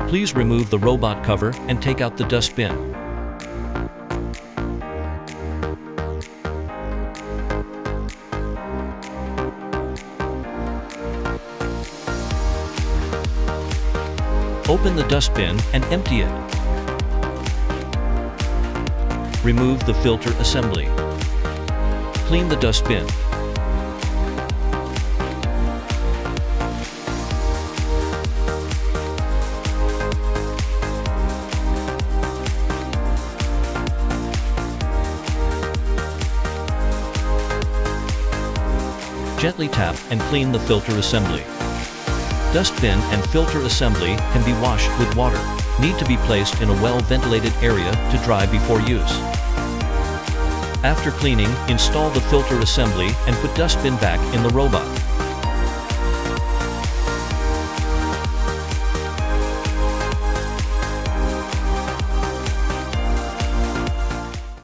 Please remove the robot cover and take out the dustbin. Open the dustbin and empty it. Remove the filter assembly. Clean the dustbin. Gently tap and clean the filter assembly. Dustbin and filter assembly can be washed with water. Need to be placed in a well-ventilated area to dry before use. After cleaning, install the filter assembly and put dustbin back in the robot.